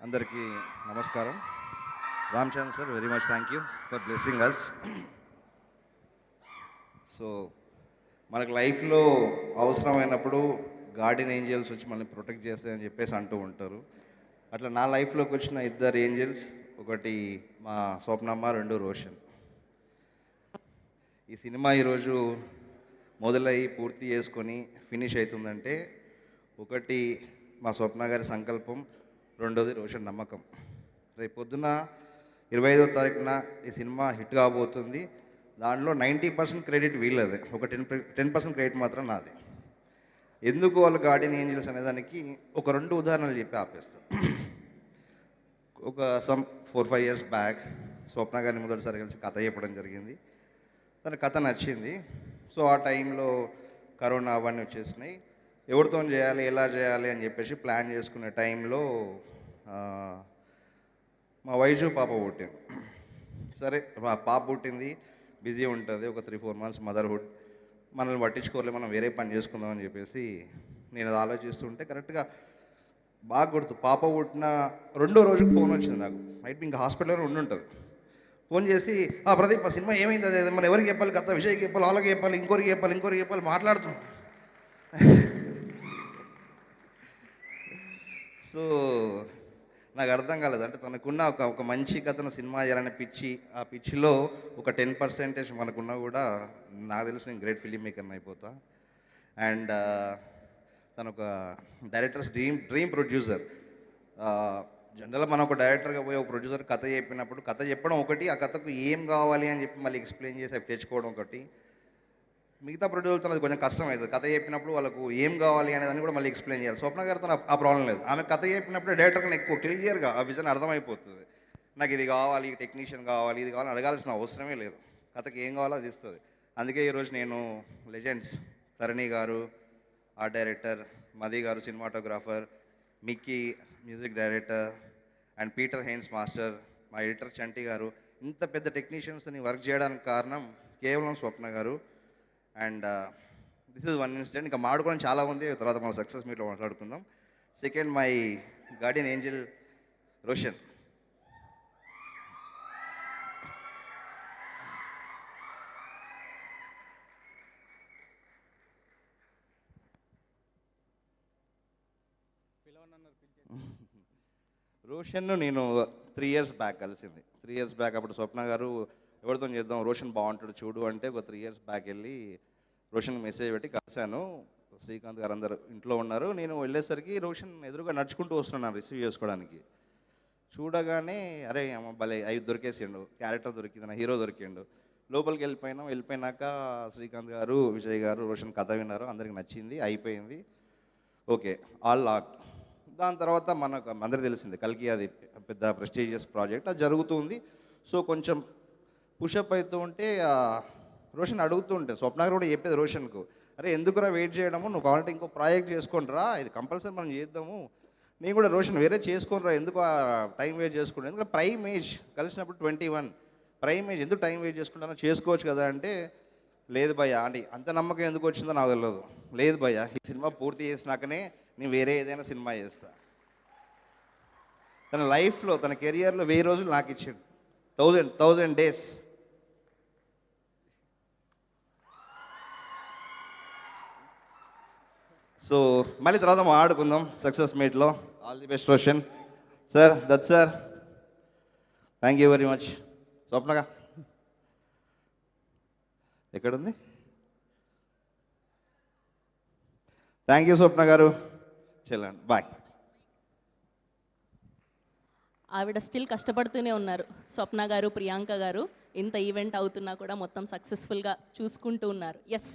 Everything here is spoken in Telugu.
అందరికీ నమస్కారం. Ram Charan sir, very much thank you for blessing us. So మనకు లైఫ్లో అవసరమైనప్పుడు గార్డెన్ ఏంజల్స్ వచ్చి మనల్ని ప్రొటెక్ట్ చేస్తాయని చెప్పేసి అంటూ ఉంటారు. అట్లా నా లైఫ్లోకి వచ్చిన ఇద్దరు ఏంజల్స్, ఒకటి మా స్వప్నమ్మ, రెండు రోషన్. ఈ సినిమా ఈరోజు మొదలయ్యి పూర్తి చేసుకొని ఫినిష్ అవుతుందంటే ఒకటి మా స్వప్న గారి సంకల్పం, రెండోది రోషన్ నమ్మకం. రేపు పొద్దున 25వ తారీఖున ఈ సినిమా హిట్ కాబోతుంది. దాంట్లో 90% క్రెడిట్ వీళ్ళదే, ఒక 10% క్రెడిట్ మాత్రం నాది. ఎందుకు వాళ్ళు గార్డెన్ ఏంజల్స్ అనేదానికి ఒక 2 ఉదాహరణలు చెప్పి ఆపేస్తాం. ఒక 4-5 ఇయర్స్ బ్యాక్ స్వప్న గారిని మొదటిసారి కలిసి కథ చెప్పడం జరిగింది. తన కథ నచ్చింది. సో ఆ టైంలో కరోనా అవన్నీ వచ్చేసినాయి. ఎవరితో చేయాలి, ఎలా చేయాలి అని చెప్పేసి ప్లాన్ చేసుకునే టైంలో మా వైజు పాప పుట్టింది. సరే, మా పాప పుట్టింది, బిజీ ఉంటుంది, ఒక 3-4 మంత్స్ మదర్హుడ్, మనల్ని పట్టించుకోలే, మనం వేరే పని చేసుకుందామని చెప్పేసి నేను అది ఆలోచిస్తుంటే కరెక్ట్గా బాగా గుర్తు, పాప పుట్టిన 2వ రోజుకి ఫోన్ వచ్చింది నాకు. నైట్ ఇంకా హాస్పిటల్లో ఉంటుంది. ఫోన్ చేసి, ప్రదీప్, ఆ సినిమా ఏమైంది, అదే మనం ఎవరికి చెప్పాలి, కథ విషయకి చెప్పాలి, వాళ్ళకి చెప్పాలి, ఇంకోరికి చెప్పాలి మాట్లాడుతున్నాం. సో నాకు అర్థం కాలేదు. అంటే తనకున్న ఒక మంచి కథను సినిమా చేయాలనే పిచ్చి, ఆ పిచ్చిలో ఒక 10% మనకున్నా కూడా నాకు తెలిసి నేను గ్రేట్ ఫిలిం మేకర్ని అయిపోతా. అండ్ తను ఒక డైరెక్టర్స్ డ్రీమ్ ప్రొడ్యూసర్. జనరల్గా మనం ఒక డైరెక్టర్గా పోయి ఒక ప్రొడ్యూసర్ కథ చెప్పినప్పుడు కథ చెప్పడం ఒకటి, ఆ కథకు ఏం కావాలి అని చెప్పి మళ్ళీ ఎక్స్ప్లెయిన్ చేసి అవి తెచ్చుకోవడం ఒకటి. మిగతా ప్రొడ్యూసర్తో అది కొంచెం కష్టం అవుతుంది. కథ చెప్పినప్పుడు వాళ్ళకు ఏం కావాలి అనేదాన్ని కూడా మళ్ళీ ఎక్స్ప్లెయిన్ చేయాలి. స్వప్న గారితో ఆ ప్రాబ్లం లేదు. ఆమె కథ చెప్పినప్పుడు డైరెక్టర్కి ఎక్కువ క్లియర్గా ఆ విజన్ అర్థమైపోతుంది. నాకు ఇది కావాలి, టెక్నీషియన్ కావాలి, ఇది కావాలని అడగాల్సిన అవసరమే లేదు. కథకి ఏం కావాలో అది ఇస్తుంది. అందుకే ఈరోజు నేను లెజెండ్స్ తరణి గారు ఆర్ట్ డైరెక్టర్, మది గారు cinematographer, Mickey music director, and Peter Hein master, మా ఎడిటర్ చంటి గారు, ఇంత పెద్ద టెక్నీషియన్స్ని వర్క్ చేయడానికి కారణం కేవలం Swapna garu. And this is 1 incident. ఇంకా మాట్లాడుకోవడం చాలా ఉంది, తర్వాత మనం సక్సెస్ మీట్లో మాట్లాడుకుందాం. Second, my guardian angel Roshan. రోషన్ను నేను 3 ఇయర్స్ బ్యాక్ కలిసింది. 3 ఇయర్స్ బ్యాక్ అప్పుడు స్వప్న గారు ఎవరితో చేద్దాం, రోషన్ బాగుంటాడు చూడు అంటే ఒక 3 ఇయర్స్ బ్యాక్ వెళ్ళి రోషన్ మెసేజ్ పెట్టి కలిశాను. శ్రీకాంత్ గారు అందరూ ఇంట్లో ఉన్నారు. నేను వెళ్ళేసరికి రోషన్ ఎదురుగా నడుచుకుంటూ వస్తున్నాను రిసీవ్ చేసుకోవడానికి. చూడగానే అరే అమ్మ భలే అవి దొరికేసిండు, క్యారెక్టర్ దొరికింది, నా హీరో దొరికిండు. లోపలికి వెళ్ళిపోయినాక శ్రీకాంత్ గారు, విజయ్ గారు రోషన్ కథ విన్నారు, అందరికి నచ్చింది, అయిపోయింది, ఓకే, ఆల్ లాక్. దాని తర్వాత మనకు అందరికీ తెలిసింది కల్కి అది పెద్ద ప్రెస్టీజియస్ ప్రాజెక్ట్, అది జరుగుతుంది. సో కొంచెం పుషప్ అవుతూ ఉంటే రోషన్ అడుగుతూ ఉంటే స్వప్న గారు కూడా చెప్పేది రోషన్కు, అరే ఎందుకురా వెయిట్ చేయడము, నువ్వు కావాలంటే ఇంకో ప్రాజెక్ట్ చేసుకోండిరా, ఇది కంపల్సరీ మనం చేద్దాము. నేను కూడా రోషన్ వేరే చేసుకోనరా, ఎందుకు టైం వేస్ట్ చేసుకుంటాను, ఎందుకంటే ప్రైమ్ ఏజ్ కలిసినప్పుడు 21, ప్రైమ్ ఏజ్ ఎందుకు టైం వేస్ట్ చేసుకుంటానో చేసుకోవచ్చు కదా అంటే, లేదు భయ్యా అంటే అంత నమ్మకం ఎందుకు వచ్చిందో నాకు తెలియదు, లేదు భయ్యా ఈ సినిమా పూర్తి చేసినాకనే నేను వేరే ఏదైనా సినిమా చేస్తా. తన లైఫ్లో తన కెరియర్లో 1000 రోజులు నాకు ఇచ్చాడు, 1000 డేస్. సో మళ్ళీ తర్వాత ఆడుకుందాం సక్సెస్ మీట్లో. All the best Roshan sir, that sir, thank you very much. స్వప్నగా ఎక్కడుంది? థ్యాంక్ యూ స్వప్న గారు, చెల్లండి, బాయ్. ఆవిడ స్టిల్ కష్టపడుతూనే ఉన్నారు. స్వప్న గారు, ప్రియాంక గారు ఇంత ఈవెంట్ అవుతున్నా కూడా మొత్తం సక్సెస్ఫుల్గా చూసుకుంటూ ఉన్నారు. ఎస్.